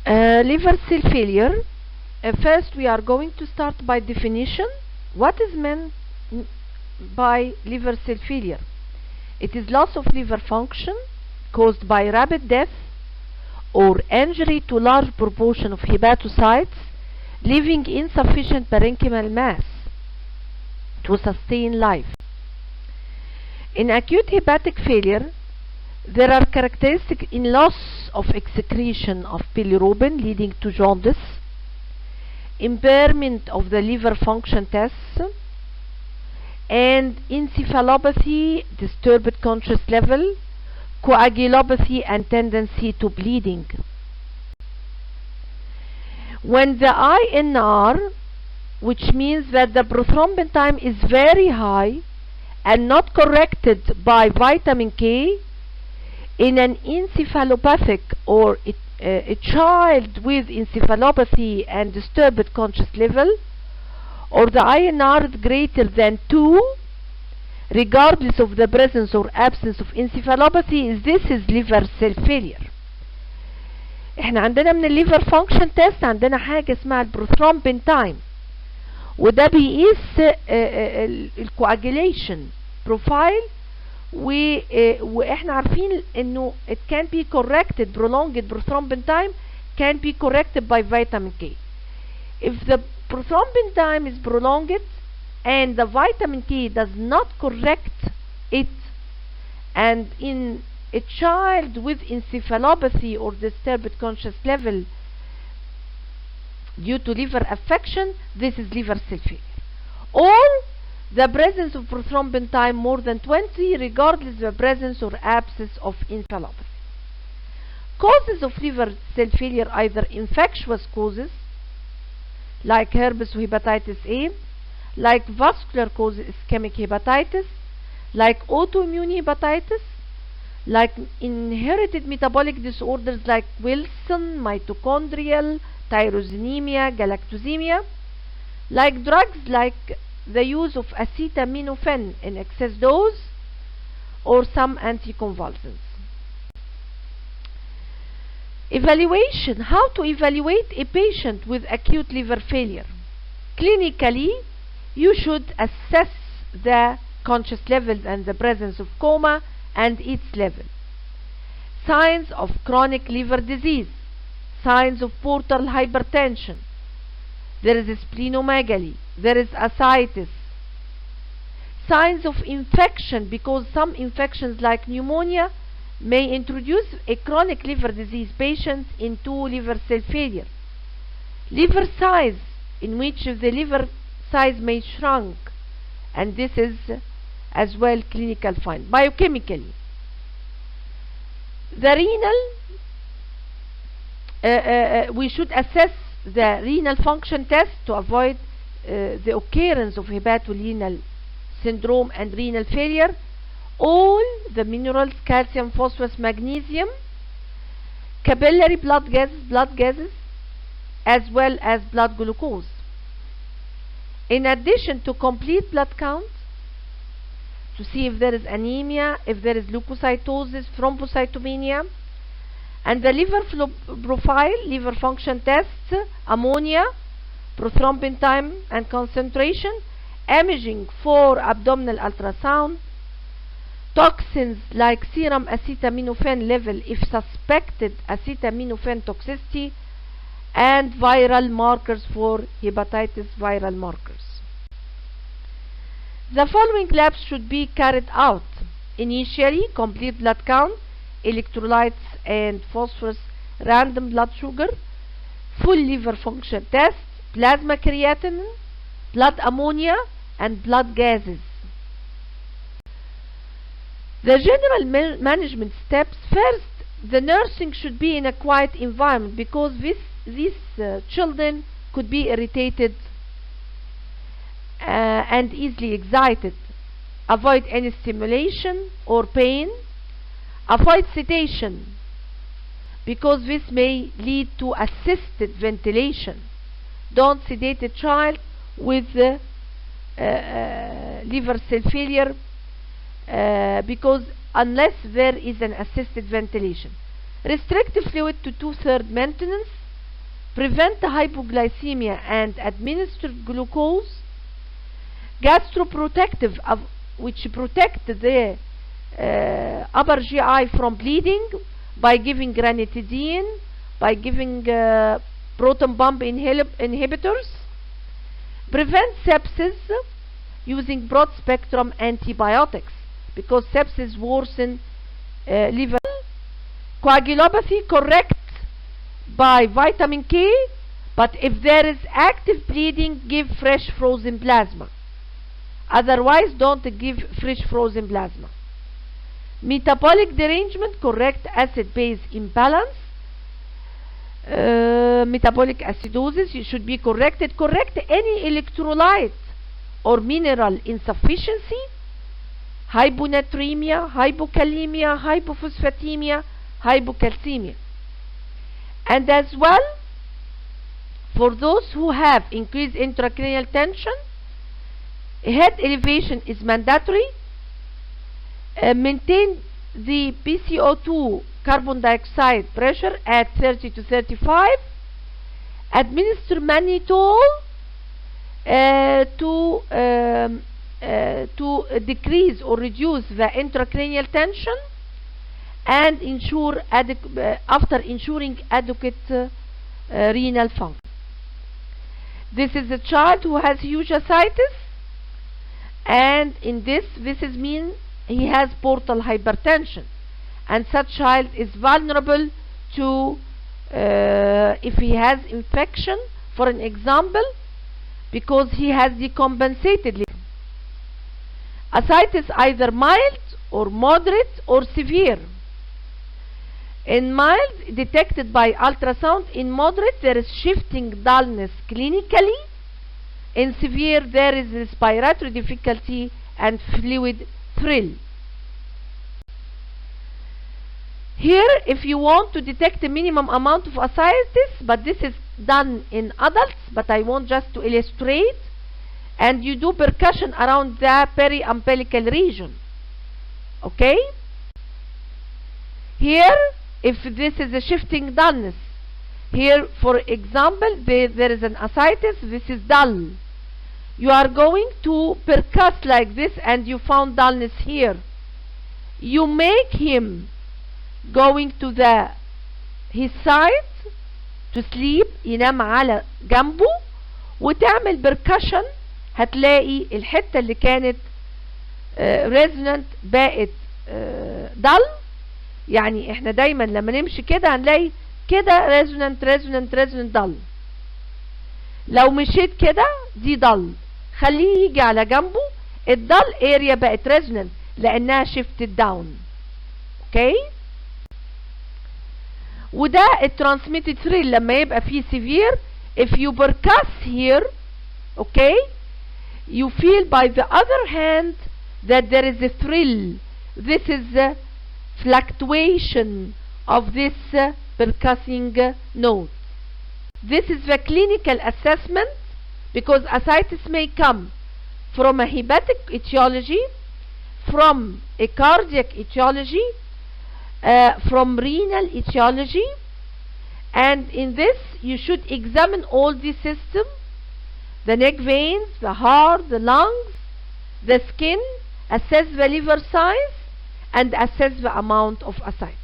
Liver cell failure. First, we are going to start by definition. What is meant by liver cell failure? It is loss of liver function caused by rapid death or injury to large proportion of hepatocytes, leaving insufficient parenchymal mass to sustain life. In acute hepatic failure, there are characteristics in loss of excretion of bilirubin leading to jaundice, impairment of the liver function tests, and encephalopathy, disturbed conscious level, coagulopathy, and tendency to bleeding. When the INR, which means that the prothrombin time is very high and not corrected by vitamin K, in an encephalopathic or a child with encephalopathy and disturbed conscious level, or the INR is greater than 2, regardless of the presence or absence of encephalopathy, this is liver cell failure. احنا عندنا من الليفر فانكشن تيست عندنا حاجة اسمها البروثرومبين تايم، وده بيقيس الكواجيليشن بروفايل، واحنا عارفين انه it can be corrected, prolonged prothrombin time can be corrected by vitamin K. If the prothrombin time is prolonged and the vitamin K does not correct it, and in a child with encephalopathy or disturbed conscious level due to liver affection, this is liver cell failure. Or the presence of prothrombin time more than 20, regardless of the presence or absence of encephalopathy. Causes of liver cell failure: either infectious causes like herpes or hepatitis A, like vascular causes, ischemic hepatitis, like autoimmune hepatitis, like inherited metabolic disorders like Wilson, mitochondrial, tyrosinemia, galactosemia, like drugs like the use of acetaminophen in excess dose, or some anticonvulsants. Evaluation. How to evaluate a patient with acute liver failure? Clinically, you should assess the conscious levels and the presence of coma and its level. Signs of chronic liver disease. Signs of portal hypertension. There is splenomegaly. There is ascites. Signs of infection, because some infections like pneumonia may introduce a chronic liver disease patient into liver cell failure. Liver size, in which the liver size may shrunk, and this is as well clinical find. Biochemically, the renal, we should assess the renal function test to avoid the occurrence of hepatorenal syndrome and renal failure. All the minerals, calcium, phosphorus, magnesium, capillary blood gases, as well as blood glucose. In addition to complete blood count, to see if there is anemia, if there is leukocytosis, thrombocytopenia, and the liver flow profile, liver function tests, ammonia, prothrombin time and concentration, imaging for abdominal ultrasound, toxins like serum acetaminophen level if suspected acetaminophen toxicity, and viral markers for hepatitis viral markers. The following labs should be carried out. Initially, complete blood count, electrolytes and phosphorus, random blood sugar, full liver function test, plasma creatinine, blood ammonia, and blood gases. The general management steps. First, the nursing should be in a quiet environment, because these children could be irritated and easily excited. Avoid any stimulation or pain. Avoid sedation, because this may lead to assisted ventilation. Don't sedate a child with liver cell failure, because unless there is an assisted ventilation. Restrictive fluid to 2/3 maintenance. prevent hypoglycemia and administer glucose. Gastroprotective, which protect the upper GI from bleeding by giving ranitidine, by giving proton pump inhibitors. Prevent sepsis using broad spectrum antibiotics, because sepsis worsen liver. Coagulopathy, correct by vitamin K, but if there is active bleeding, give fresh frozen plasma. Otherwise, don't give fresh frozen plasma. Metabolic derangement, correct acid-base imbalance. Metabolic acidosis, you should be corrected. Correct any electrolyte or mineral insufficiency. Hyponatremia, hypokalemia, hypophosphatemia, hypocalcemia. And as well, for those who have increased intracranial tension, head elevation is mandatory. Maintain the PCO2 carbon dioxide pressure at 30 to 35. Administer mannitol to decrease or reduce the intracranial tension, and ensure after ensuring adequate renal function. This is a child who has huge ascites, and in this is mean he has portal hypertension, and such child is vulnerable to if he has infection, for an example, because he has decompensated liver. Ascites either mild or moderate or severe. In mild, detected by ultrasound. In moderate, there is shifting dullness clinically. In severe, there is respiratory difficulty and fluid thrill. Here, if you want to detect a minimum amount of ascites, but this is done in adults, but I want just to illustrate, and you do percussion around the periumbilical region. Okay? Here, if this is a shifting dullness, here, for example, there is an ascites, this is dull. You are going to percuss like this, and you found dullness here. You make him going to his side to sleep, ينام على جنبه وتعمل percussion. هتلاقي الحتة اللي كانت resonant بقت dull. يعني احنا دايما لما نمشي كده هنلاقي كده resonant dull. لو مشيت كده دي dull، خليه يجي على جنبه، الدل area بقت resonant لانها shifted down. اوكي؟ وده الترانسميتد ثريل لما يبقى فيه severe. if you percuss here, okay, you feel by the other hand that there is a thrill. This is the fluctuation of this percussing note. This is the clinical assessment, because ascites may come from a hepatic etiology, from a cardiac etiology, from renal etiology, and in this you should examine all the system, the neck veins, the heart, the lungs, the skin, assess the liver size, and assess the amount of ascites.